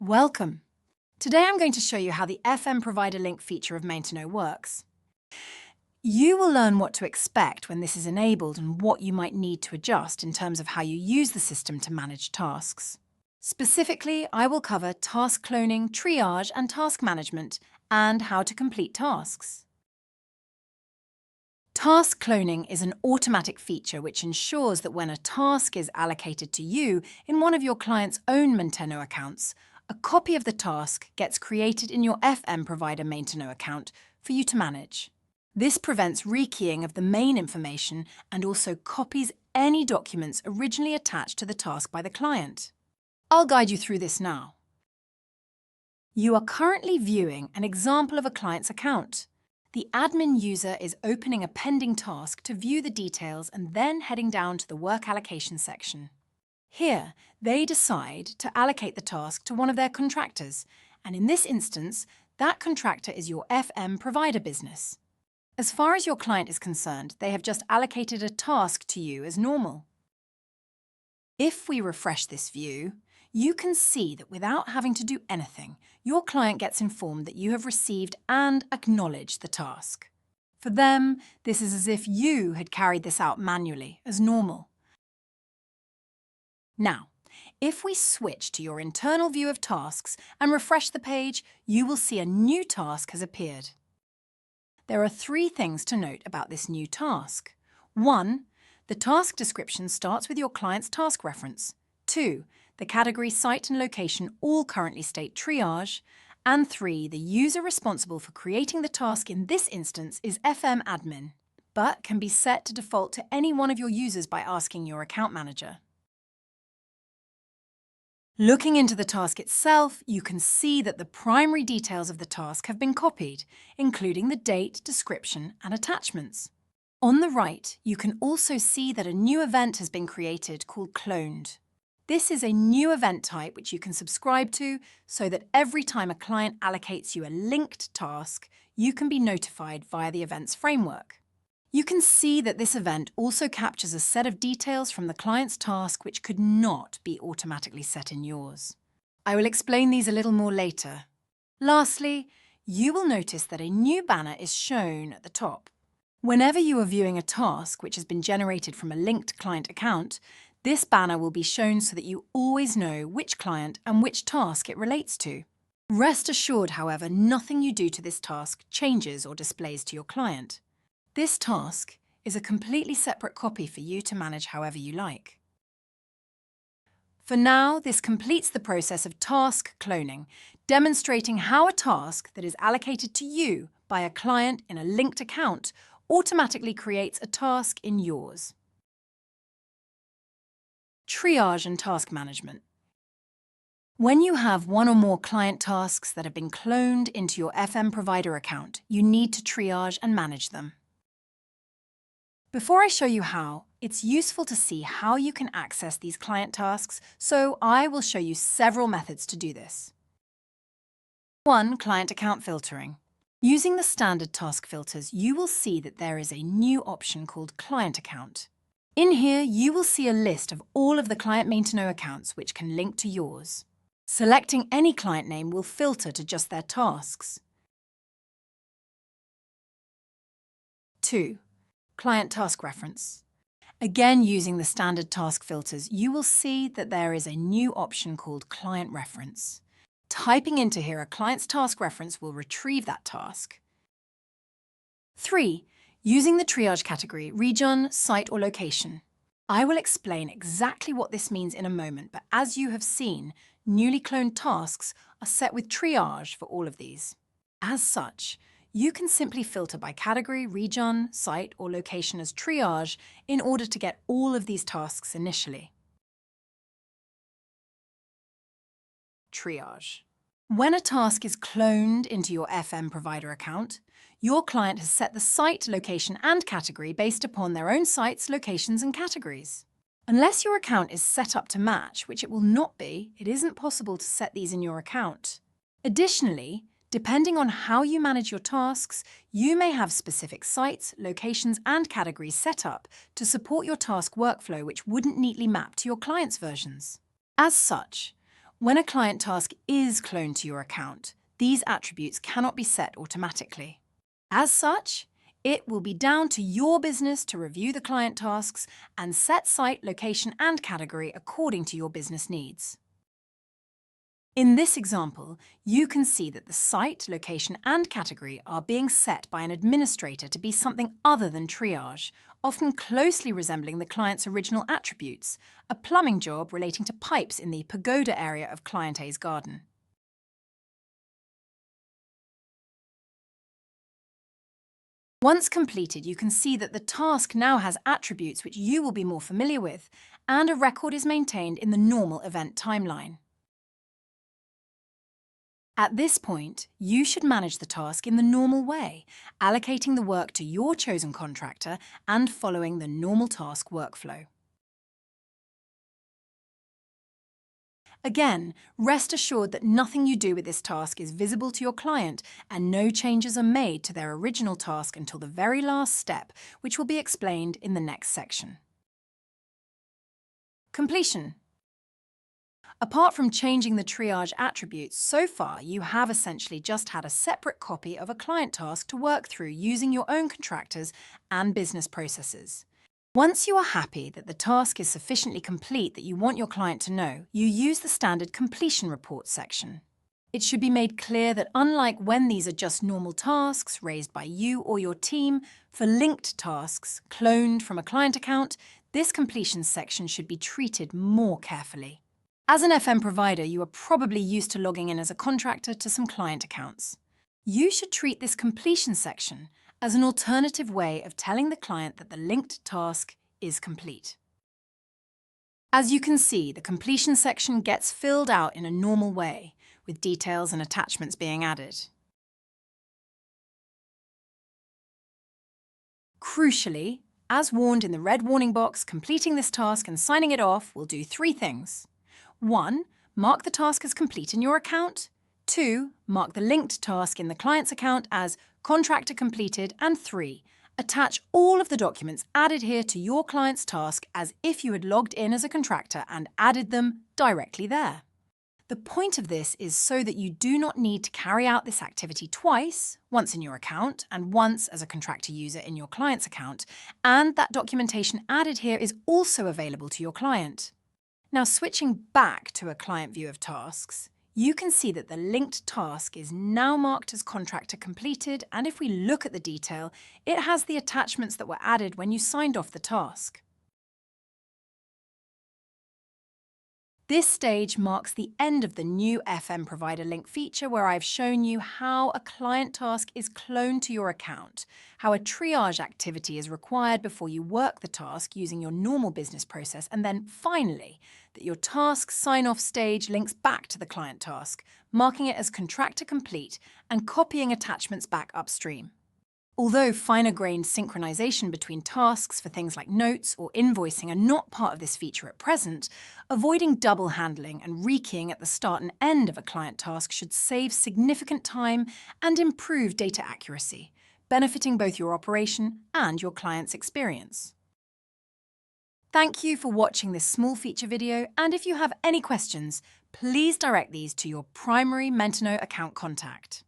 Welcome! Today I'm going to show you how the FM Provider Link feature of Mainteno works. You will learn what to expect when this is enabled and what you might need to adjust in terms of how you use the system to manage tasks. Specifically, I will cover task cloning, triage and task management, and how to complete tasks. Task cloning is an automatic feature which ensures that when a task is allocated to you in one of your client's own Mainteno accounts, a copy of the task gets created in your FM Provider Mainteno account for you to manage. This prevents rekeying of the main information and also copies any documents originally attached to the task by the client. I'll guide you through this now. You are currently viewing an example of a client's account. The admin user is opening a pending task to view the details and then heading down to the work allocation section. Here, they decide to allocate the task to one of their contractors, and in this instance, that contractor is your FM provider business. As far as your client is concerned, they have just allocated a task to you as normal. If we refresh this view, you can see that without having to do anything, your client gets informed that you have received and acknowledged the task. For them, this is as if you had carried this out manually, as normal. Now, if we switch to your internal view of tasks and refresh the page, you will see a new task has appeared. There are 3 things to note about this new task. 1. The task description starts with your client's task reference. 2. The category, site and location all currently state triage. And 3. The user responsible for creating the task in this instance is FM admin, but can be set to default to any one of your users by asking your account manager. Looking into the task itself, you can see that the primary details of the task have been copied, including the date, description, and attachments. On the right, you can also see that a new event has been created called Cloned. This is a new event type which you can subscribe to so that every time a client allocates you a linked task, you can be notified via the events framework. You can see that this event also captures a set of details from the client's task which could not be automatically set in yours. I will explain these a little more later. Lastly, you will notice that a new banner is shown at the top. Whenever you are viewing a task which has been generated from a linked client account, this banner will be shown so that you always know which client and which task it relates to. Rest assured, however, nothing you do to this task changes or displays to your client. This task is a completely separate copy for you to manage however you like. For now, this completes the process of task cloning, demonstrating how a task that is allocated to you by a client in a linked account automatically creates a task in yours. Triage and task management. When you have one or more client tasks that have been cloned into your FM provider account, you need to triage and manage them. Before I show you how, it's useful to see how you can access these client tasks, so I will show you several methods to do this. 1. Client account filtering. Using the standard task filters, you will see that there is a new option called Client Account. In here, you will see a list of all of the Client Mainteno accounts which can link to yours. Selecting any client name will filter to just their tasks. 2. Client task reference. Again, using the standard task filters, you will see that there is a new option called Client Reference. Typing into here a client's task reference will retrieve that task. 3. Using the triage category, region, site or location. I will explain exactly what this means in a moment, but as you have seen, newly cloned tasks are set with triage for all of these. As such, you can simply filter by category, region, site or location as triage in order to get all of these tasks initially. Triage. When a task is cloned into your FM provider account, your client has set the site, location and category based upon their own sites, locations and categories. Unless your account is set up to match, which it will not be, it isn't possible to set these in your account. Additionally, depending on how you manage your tasks, you may have specific sites, locations and categories set up to support your task workflow which wouldn't neatly map to your client's versions. As such, When a client task is cloned to your account, these attributes cannot be set automatically. As such, it will be down to your business to review the client tasks and set site, location, and category according to your business needs. In this example, you can see that the site, location, and category are being set by an administrator to be something other than triage, often closely resembling the client's original attributes, a plumbing job relating to pipes in the pagoda area of Client A's garden. Once completed, you can see that the task now has attributes which you will be more familiar with, and a record is maintained in the normal event timeline. At this point, you should manage the task in the normal way, allocating the work to your chosen contractor and following the normal task workflow. Again, rest assured that nothing you do with this task is visible to your client and no changes are made to their original task until the very last step, which will be explained in the next section. Completion. Apart from changing the triage attributes, so far you have essentially just had a separate copy of a client task to work through using your own contractors and business processes. Once you are happy that the task is sufficiently complete that you want your client to know, you use the standard completion report section. It should be made clear that unlike when these are just normal tasks raised by you or your team, for linked tasks cloned from a client account, this completion section should be treated more carefully. As an FM provider, you are probably used to logging in as a contractor to some client accounts. You should treat this completion section as an alternative way of telling the client that the linked task is complete. As you can see, the completion section gets filled out in a normal way, with details and attachments being added. Crucially, as warned in the red warning box, completing this task and signing it off will do 3 things. 1. Mark the task as complete in your account. 2. Mark the linked task in the client's account as contractor completed. And 3. Attach all of the documents added here to your client's task as if you had logged in as a contractor and added them directly there. The point of this is so that you do not need to carry out this activity twice, once in your account and once as a contractor user in your client's account, and that documentation added here is also available to your client. Now, switching back to a client view of tasks, you can see that the linked task is now marked as contractor completed, and if we look at the detail, it has the attachments that were added when you signed off the task. This stage marks the end of the new FM Provider Link feature where I've shown you how a client task is cloned to your account, how a triage activity is required before you work the task using your normal business process, and then finally, that your task sign-off stage links back to the client task, marking it as contractor complete and copying attachments back upstream. Although finer-grained synchronization between tasks for things like notes or invoicing are not part of this feature at present, avoiding double handling and rekeying at the start and end of a client task should save significant time and improve data accuracy, benefiting both your operation and your client's experience. Thank you for watching this small feature video, and if you have any questions, please direct these to your primary Mainteno account contact.